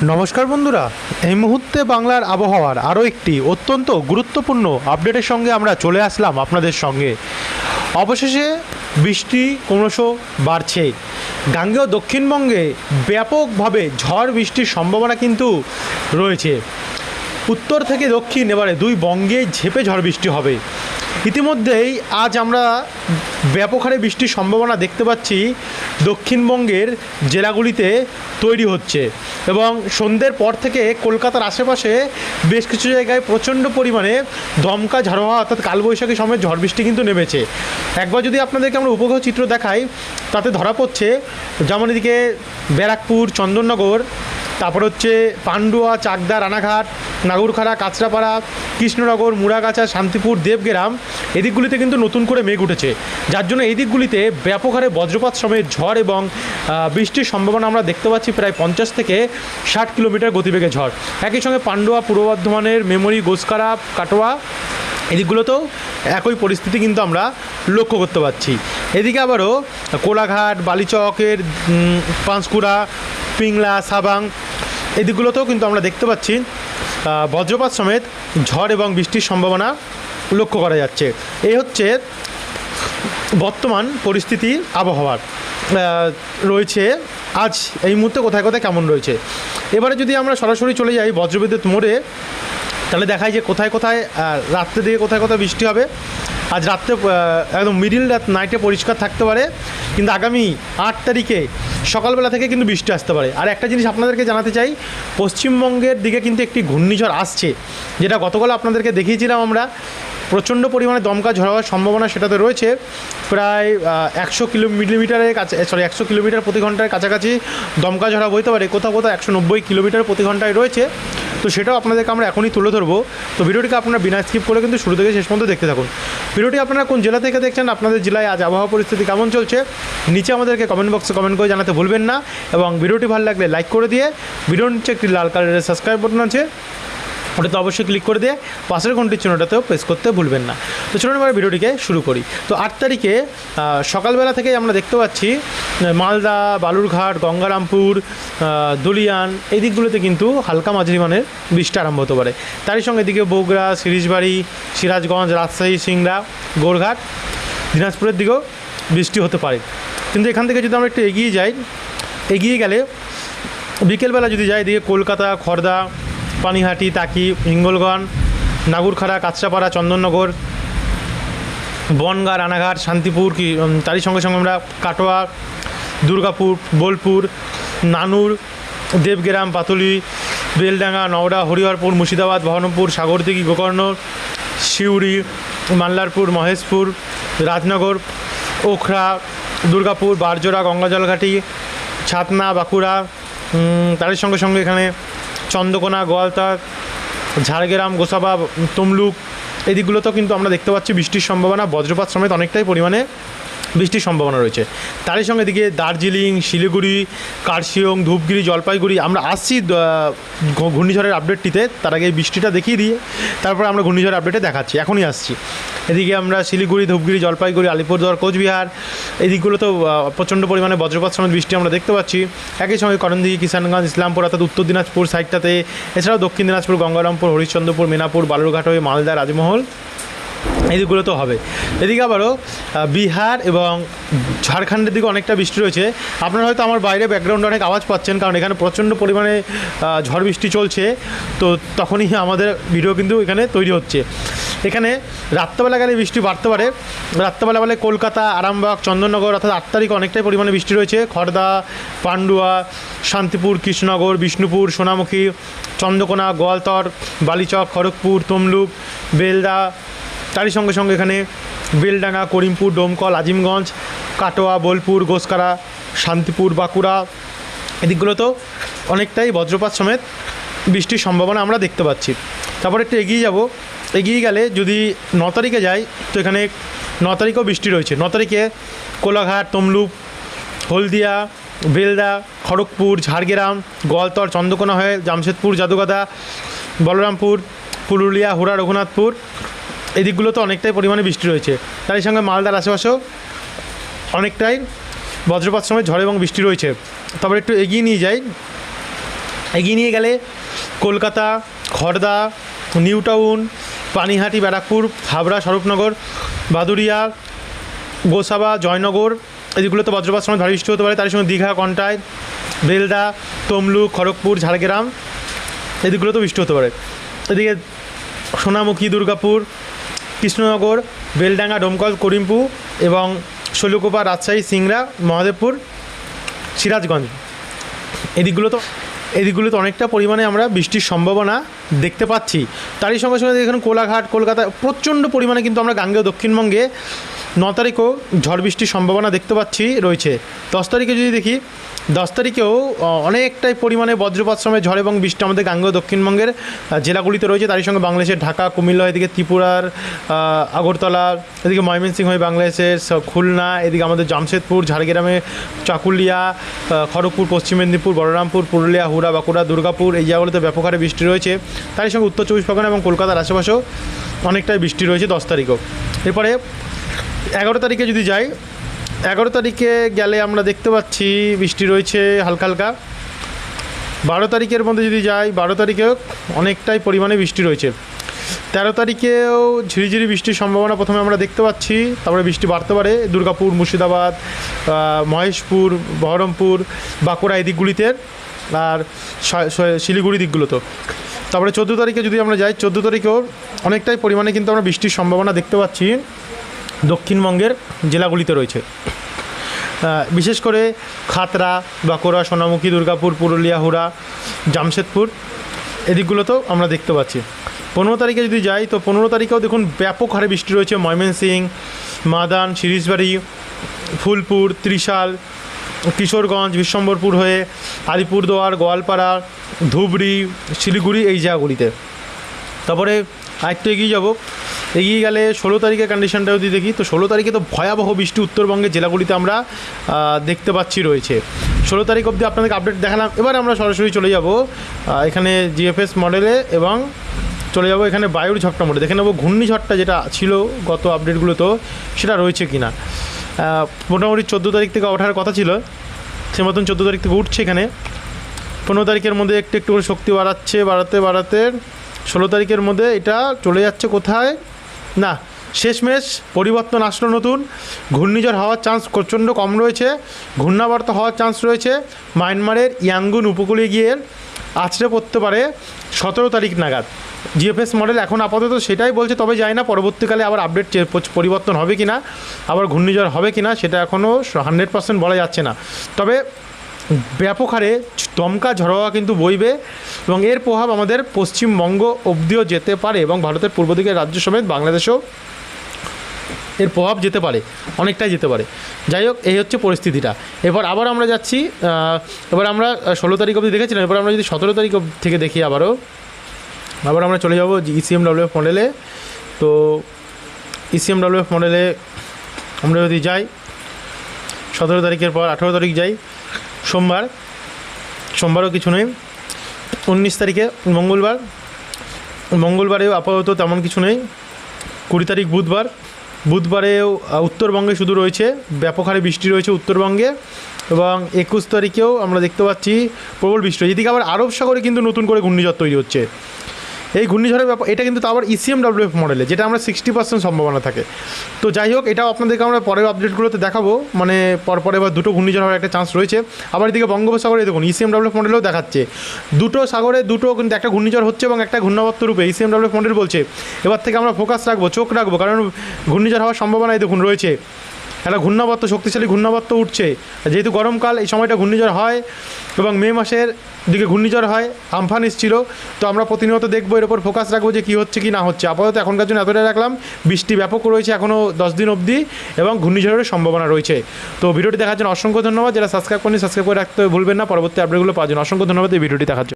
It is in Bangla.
নমস্কার বন্ধুরা, এই মুহূর্তে বাংলার আবহাওয়ার আরও একটি অত্যন্ত গুরুত্বপূর্ণ আপডেটের সঙ্গে আমরা চলে আসলাম আপনাদের সঙ্গে। অবশেষে বৃষ্টি ক্রমশ বাড়ছে। গাঙ্গেয় দক্ষিণবঙ্গে ব্যাপকভাবে ঝড় বৃষ্টির সম্ভাবনা কিন্তু রয়েছে। উত্তর থেকে দক্ষিণ এবারে দুই বঙ্গে ঝেঁপে ঝড় বৃষ্টি হবে। ইতিমধ্যেই আজ আমরা ব্যাপক হারে বৃষ্টির সম্ভাবনা দেখতে পাচ্ছি দক্ষিণবঙ্গের জেলাগুলিতে তৈরি হচ্ছে, এবং সন্ধ্যের পর থেকে কলকাতার আশেপাশে বেশ কিছু জায়গায় প্রচণ্ড পরিমাণে দমকা ঝড়ো হওয়া অর্থাৎ কালবৈশাখী সময় ঝড় বৃষ্টি কিন্তু নেমেছে। একবার যদি আপনাদেরকে আমরা উপগ্রহ চিত্র দেখাই, তাতে ধরা পড়ছে যেমন এদিকে ব্যারাকপুর, চন্দননগর, তারপর হচ্ছে পান্ডুয়া, চাকদা, রানাঘাট, নাগরখাড়া, কাঁচরাপাড়া, কৃষ্ণনগর, মুড়াগাছা, শান্তিপুর, দেবগ্রাম, এদিকগুলিতে কিন্তু নতুন করে মেঘ উঠেছে, যার জন্য এই দিকগুলিতে ব্যাপক হারে বজ্রপাত সমেত ঝড় এবং বৃষ্টির সম্ভাবনা আমরা দেখতে পাচ্ছি প্রায় 50 থেকে 60 কিলোমিটার গতিবেগে ঝড়। একই সঙ্গে পান্ডুয়া, পূর্ব বর্ধমানের মেমরি, গোসকারা, কাটোয়া, এদিকগুলোতেও একই পরিস্থিতি কিন্তু আমরা লক্ষ্য করতে পারছি। এদিকে আবারও কোলাঘাট, বালিচকের পাঁশকুড়া, পিংলা, সাবাং, এদিকগুলোতেও কিন্তু আমরা দেখতে পাচ্ছি বজ্রপাত সমেত ঝড় এবং বৃষ্টির সম্ভাবনা লক্ষ্য করা যাচ্ছে। এই হচ্ছে বর্তমান পরিস্থিতি আবহাওয়ার রয়েছে আজ এই মুহূর্তে কোথায় কোথায় কেমন রয়েছে। এবারে যদি আমরা সরাসরি চলে যাই বজ্রবিদ্যুৎ মোড়ে, তাহলে দেখায় যে কোথায় কোথায় রাত্রে দিকে কোথায় কোথায় বৃষ্টি হবে। আজ রাত্রে একদম মিডিল নাইটে পরিষ্কার থাকতে পারে, কিন্তু আগামী 8 তারিখে সকালবেলা থেকে কিন্তু বৃষ্টি আসতে পারে। আর একটা জিনিস আপনাদেরকে জানাতে চাই, পশ্চিমবঙ্গের দিকে কিন্তু একটি ঘূর্ণিঝড় আসছে, যেটা গতকাল আপনাদেরকে দেখিয়েছিলাম আমরা। প্রচণ্ড পরিমাণে দমকা ঝড় হওয়ার সম্ভাবনা সেটাতে রয়েছে। প্রায় 100 মিলিমিটারের কাছে 100 কিলোমিটার প্রতি ঘন্টার কাছাকাছি দমকা ঝড় বইতে পারে, কোথাও কোথাও 190 কিলোমিটার প্রতি ঘন্টায় রয়েছে। তো সেটাও আপনাদেরকে আমরা এখনই তুলে ধরবো। তো ভিডিওটিকে আপনারা বিনা স্কিপ করে কিন্তু শুরু থেকে শেষ পর্যন্ত দেখতে থাকুন। ভিডিওটি আপনারা কোন জেলা থেকে দেখছেন, আপনাদের জেলায় আজ আবহাওয়া পরিস্থিতি কেমন চলছে, নিচে আমাদেরকে কমেন্ট বক্সে কমেন্ট করে জানাতে ভুলবেন না। এবং ভিডিওটি ভালো লাগলে লাইক করে দিয়ে, ভিডিওর নিচে একটি লাল কালারের সাবস্ক্রাইব বাটন আছে, ওটাতে অবশ্যই ক্লিক করে দিয়ে পাশের ঘন্টির চিহ্নটাতেও প্রেস করতে ভুলবেন না। তো চলুন এবার ভিডিওটিকে শুরু করি। তো 8 তারিখে সকালবেলা থেকেই আমরা দেখতে পাচ্ছি মালদা, বালুরঘাট, গঙ্গারামপুর, দুলিয়ান, এই দিকগুলোতে কিন্তু হালকা মাঝারি মানের বৃষ্টি আরম্ভ হতে পারে। তারই সঙ্গে এদিকে বগুড়া, সিরিজবাড়ি, সিরাজগঞ্জ, রাজশাহী, সিংড়া, গোরঘাট, দিনাজপুরের দিকেও বৃষ্টি হতে পারে। কিন্তু এখান থেকে যদি আমরা একটু এগিয়ে গেলে বিকেলবেলা যদি যাই, এদিকে কলকাতা, খড়দা, পানিহাটি, টাকি, হিঙ্গলগঞ্জ, নাগরখাড়া, কাঁচরাপাড়া, চন্দননগর, বনগাঁ, রানাঘাট, শান্তিপুর, তারই সঙ্গে সঙ্গে আমরা কাটোয়া, দুর্গাপুর, বোলপুর, নানুর, দেবগ্রাম, পাতুলি, বেলডাঙ্গা, নওড়া, হরিহরপুর, মুর্শিদাবাদ, বহরমপুর, সাগরদিঘি, গোকর্ণ, সিউড়ি, মাল্লারপুর, মহেশপুর, রাজনগর, ওখরা, দুর্গাপুর, বারজোড়া, গঙ্গাজলঘাটি, ছাতনা, বাঁকুড়া, তারই সঙ্গে সঙ্গে এখানে চন্দ্রকোনা, গোয়ালতার, ঝাড়গ্রাম, গোসাবা, তমলুক, এই দিকগুলোতেও কিন্তু আমরা দেখতে পাচ্ছি বৃষ্টির সম্ভাবনা, বজ্রপাত সমেত অনেকটাই পরিমাণে বৃষ্টির সম্ভাবনা রয়েছে। তারই সঙ্গে এদিকে দার্জিলিং, শিলিগুড়ি, কার্শিয়ং, ধূপগুড়ি, জলপাইগুড়ি, আমরা আসছি ঘূর্ণিঝড়ের আপডেটটিতে। তার আগে এই বৃষ্টিটা দেখিয়ে দিয়ে তারপরে আমরা ঘূর্ণিঝড়ের আপডেটে দেখাচ্ছি, এখনই আসছি। এদিকে আমরা শিলিগুড়ি, ধূপগুড়ি, জলপাইগুড়ি, আলিপুরদুয়ার, কোচবিহার, এই দিকগুলোতেও প্রচণ্ড পরিমাণে বজ্রপাত সমেত বৃষ্টি আমরা দেখতে পাচ্ছি। একই সঙ্গে করণদিঘি, কিষানগঞ্জ, ইসলামপুর অর্থাৎ উত্তর দিনাজপুর সাইডটাতে, এছাড়াও দক্ষিণ দিনাজপুর, গঙ্গারামপুর, হরিশ্চন্দ্রপুর, মেনাপুর, বালুরঘাট হয়ে মালদা, রাজমহল, এই দিকগুলো তো হবে। এদিকে আবারও বিহার এবং ঝাড়খণ্ডের দিকে অনেকটা বৃষ্টি রয়েছে। আপনারা হয়তো আমার বাইরে ব্যাকগ্রাউন্ডে অনেক আওয়াজ পাচ্ছেন, কারণ এখানে প্রচণ্ড পরিমাণে ঝড় বৃষ্টি চলছে। তো তখনই আমাদের ভিডিও কিন্তু এখানে তৈরি হচ্ছে। এখানে রাত্রেবেলা গেলে বৃষ্টি বাড়তে পারে। রাত্রেবেলা বলে কলকাতা, আরামবাগ, চন্দননগর অর্থাৎ 8 তারিখে অনেকটাই পরিমাণে বৃষ্টি রয়েছে। খড়দা, পান্ডুয়া, শান্তিপুর, কৃষ্ণনগর, বিষ্ণুপুর, সোনামুখী, চন্দ্রকোনা, গোয়ালতর, বালিচক, খড়গপুর, তমলুক, বেলদা, তারই সঙ্গে সঙ্গে এখানে বেলডাঙ্গা, করিমপুর, ডোমকল, আজিমগঞ্জ, কাটোয়া, বোলপুর, গোসকারা, শান্তিপুর, বাঁকুড়া, এদিকগুলোতেও অনেকটাই বজ্রপাত সমেত বৃষ্টির সম্ভাবনা আমরা দেখতে পাচ্ছি। তারপর একটু এগিয়ে গেলে যদি 9 তারিখে যাই, তো এখানে 9 তারিখেও বৃষ্টি রয়েছে। 9 তারিখে কোলাঘাট, তমলুক, হলদিয়া, বেলদা, খড়গপুর, ঝাড়গ্রাম, গোয়ালতর, চন্দ্রকোনা হয়ে জামশেদপুর, জাদুগাদা, বলরামপুর, পুরুলিয়া, হুড়া, রঘুনাথপুর, এই দিকগুলোতে অনেকটাই পরিমাণে বৃষ্টি রয়েছে। তারই সঙ্গে মালদার আশেপাশেও অনেকটাই বজ্রপাত সময় ঝড় এবং বৃষ্টি রয়েছে। তারপর একটু এগিয়ে নিয়ে যাই, এগিয়ে নিয়ে গেলে কলকাতা, খড়দা, নিউ টাউন, পানিহাটি, ব্যারাকপুর, হাবড়া, স্বরূপনগর, বাদুড়িয়া, গোসাবা, জয়নগর, এদিকগুলোতে বজ্রপাত সময় ভারী বৃষ্টি হতে পারে। তার সঙ্গে দীঘা, কন্টাই, বেলদা, তমলুক, খড়গপুর, ঝাড়গ্রাম, এদিকগুলোতে বৃষ্টি হতে পারে। এদিকে সোনামুখী, দুর্গাপুর, কৃষ্ণনগর, বেলডাঙ্গা, ডোমকল, করিমপুর এবং শৈলকুপা, রাজশাহী, সিংড়া, মহাদেবপুর, সিরাজগঞ্জ, এদিকগুলোতে অনেকটা পরিমাণে আমরা বৃষ্টির সম্ভাবনা দেখতে পাচ্ছি। তারই সঙ্গে সঙ্গে এখানে কোলাঘাট, কলকাতা প্রচণ্ড পরিমাণে কিন্তু আমরা গাঙ্গেয় দক্ষিণবঙ্গে 9 তারিখেও ঝড় বৃষ্টির সম্ভাবনা দেখতে পাচ্ছি রয়েছে। 10 তারিখে যদি দেখি, 10 তারিখেও অনেকটাই পরিমাণে বজ্রপাত সময় ঝড় এবং বৃষ্টি আমাদের গাঙ্গেয় দক্ষিণবঙ্গের জেলাগুলিতে রয়েছে। তারই সঙ্গে বাংলাদেশের ঢাকা, কুমিল্লা, এদিকে ত্রিপুরার আগরতলা, এদিকে ময়মনসিংহ হয়ে বাংলাদেশের খুলনা, এদিকে আমাদের জামশেদপুর, ঝাড়গ্রামে চাকুলিয়া, খড়গপুর, পশ্চিম মেদিনীপুর, বলরামপুর, পুরুলিয়া, হুড়া, বাঁকুড়া, দুর্গাপুর, এই জায়গাগুলোতে ব্যাপক হারে বৃষ্টি রয়েছে। তারই সঙ্গে উত্তর 24 পরগনা এবং কলকাতার আশেপাশেও অনেকটাই বৃষ্টি রয়েছে 10 তারিখেও। এরপরে 11 তারিখে যদি যাই, 11 তারিখে গেলে আমরা দেখতে পাচ্ছি বৃষ্টি রয়েছে হালকা হালকা। 12 তারিখের মধ্যে যদি যাই, 12 তারিখেও অনেকটাই পরিমাণে বৃষ্টি রয়েছে। 13 তারিখেও ঝিরিঝিরি বৃষ্টির সম্ভাবনা প্রথমে আমরা দেখতে পাচ্ছি, তারপরে বৃষ্টি বাড়তে পারে দুর্গাপুর, মুর্শিদাবাদ, মহেশপুর, বহরমপুর, বাঁকুড়া এই দিকগুলিতে, আর শিলিগুড়ি দিকগুলোতে। তারপরে 14 তারিখে যদি আমরা যাই, 14 তারিখেও অনেকটাই পরিমাণে কিন্তু আমরা বৃষ্টির সম্ভাবনা দেখতে পাচ্ছি দক্ষিণবঙ্গের জেলাগুলিতে রয়েছে। বিশেষ করে খাতড়া, বাঁকুড়া, সোনামুখী, দুর্গাপুর, পুরুলিয়া, হুড়া, জামশেদপুর এদিকগুলোতেও আমরা দেখতে পাচ্ছি। 15 তারিখে যদি যাই, তো 15 তারিখেও দেখুন ব্যাপক হারে বৃষ্টি রয়েছে ময়মনসিংহ, মাদান, শিরিশবাড়ি, ফুলপুর, ত্রিশাল, কিশোরগঞ্জ, বিশ্বম্বরপুর হয়ে আলিপুরদুয়ার, গোয়ালপাড়া, ধুবড়ি, শিলিগুড়ি এই জায়গাগুলিতে। তারপরে আরেকটু এগিয়ে যাব, এগিয়ে গেলে 16 তারিখের কন্ডিশনটা যদি দেখি, তো 16 তারিখে তো ভয়াবহ বৃষ্টি উত্তরবঙ্গের জেলাগুলিতে আমরা দেখতে পাচ্ছি রয়েছে। 16 তারিখ অবধি আপনাদেরকে আপডেট দেখালাম। এবার আমরা সরাসরি চলে যাব এখানে জিএফএস মডেলে এবং চলে যাব এখানে বায়ুর ঝড়টা মোডে, দেখে নেবো ঘূর্ণিঝড়টা যেটা ছিল গত আপডেটগুলোতেও সেটা রয়েছে কি না। মোটামুটি 14 তারিখ থেকে ওঠার কথা ছিল, সে মতন 14 তারিখ থেকে উঠছে। এখানে 15 তারিখের মধ্যে একটু একটু করে শক্তি বাড়াতে 16 তারিখের মধ্যে এটা চলে যাচ্ছে কোথায় না, শেষমেশ পরিবর্তন আসলো, নতুন ঘূর্ণিঝড় হওয়ার চান্স প্রচণ্ড কম রয়েছে, ঘূর্ণাবর্ত হওয়ার চান্স রয়েছে। মায়ানমারের ইয়াঙ্গুন উপকূলে গিয়ে আছড়ে পড়তে পারে 17 তারিখ নাগাদ। জিএফএস মডেল এখন আপাতত সেটাই বলছে, তবে জানি না পরবর্তীকালে আবার আপডেট পরিবর্তন হবে কি না, আবার ঘূর্ণিঝড় হবে কি না, সেটা এখনও 100% বলা যাচ্ছে না। তবে ব্যাপক হারে দমকা ঝড় হওয়া কিন্তু বইবে এবং এর প্রভাব আমাদের পশ্চিমবঙ্গ অবধিও যেতে পারে এবং ভারতের পূর্ব দিকের রাজ্য সমেত বাংলাদেশেও এর প্রভাব যেতে পারে, অনেকটাই যেতে পারে। যাই হোক, এই হচ্ছে পরিস্থিতিটা। এবার আবার আমরা যাচ্ছি, এবার আমরা 16 তারিখ অবধি দেখেছিলাম, এবার আমরা যদি 17 তারিখ থেকে দেখি আবার আমরা চলে যাব ইসিএমডব্লিউএফ মডেলে। তো ইসিএমডব্লিউএফ মডেলে আমরা যদি যাই 17 তারিখের পর 18 তারিখ যাই, সোমবারও কিছু নেই। 19 তারিখে মঙ্গলবারেও আপাতত তেমন কিছু নেই। 20 তারিখ বুধবারেও উত্তরবঙ্গে শুধু রয়েছে ব্যাপক হারে বৃষ্টি রয়েছে উত্তরবঙ্গে, এবং 21 তারিখেও আমরা দেখতে পাচ্ছি প্রবল বৃষ্টি। এদিকে আবার আরব সাগরে কিন্তু নতুন করে ঘূর্ণিঝড় তৈরি হচ্ছে। এই ঘূর্ণিঝড়ের ব্যাপার এটা কিন্তু আবার ইসিএমডব্লিউএফ মডেলে, যেটা আমরা 60% সম্ভাবনা থাকে। তো যাই হোক, এটাও আপনাদেরকে আমরা পরের আপডেটগুলোতে দেখাবো, মানে পরে এবার দুটো ঘূর্ণিঝড় হওয়ার একটা চান্স রয়েছে। আবার এদিকে বঙ্গোপসাগরে দেখুন ইসিএমডব্লিউএফ মডেলেও দেখাচ্ছে দুটো সাগরে কিন্তু একটা ঘূর্ণিঝড় হচ্ছে এবং একটা ঘূর্ণাবর্ত রূপে ইসিএমডব্লিউএফ মডেল বলছে। এবার থেকে আমরা চোখ রাখবো, কারণ ঘূর্ণিঝড় হওয়ার সম্ভাবনাই দেখুন রয়েছে। একটা ঘূর্ণাবর্ত, শক্তিশালী ঘূর্ণাবর্ত উঠছে, যেহেতু গরমকাল এই সময়টা ঘূর্ণিঝড় হয় এবং মে মাসের দিকে ঘূর্ণিঝড় হয়, আমফান এসেছিল। তো আমরা প্রতিনিয়ত দেখবো, এর উপর ফোকাস রাখবো যে কী হচ্ছে কি না হচ্ছে। আপাতত এখনকার জন্য এতটাই রাখলাম, বৃষ্টি ব্যাপক রয়েছে এখনও 10 দিন অবধি এবং ঘূর্ণিঝড়ের সম্ভাবনা রয়েছে। তো ভিডিওটি দেখার জন্য অসংখ্য ধন্যবাদ। যারা সাবস্ক্রাইব করেনি সাবস্ক্রাইব করে রাখতে ভুলবেন না, পরবর্তী আপডেটগুলো পাওয়ার জন্য অসংখ্য ধন্যবাদ এই ভিডিওটি দেখার জন্য।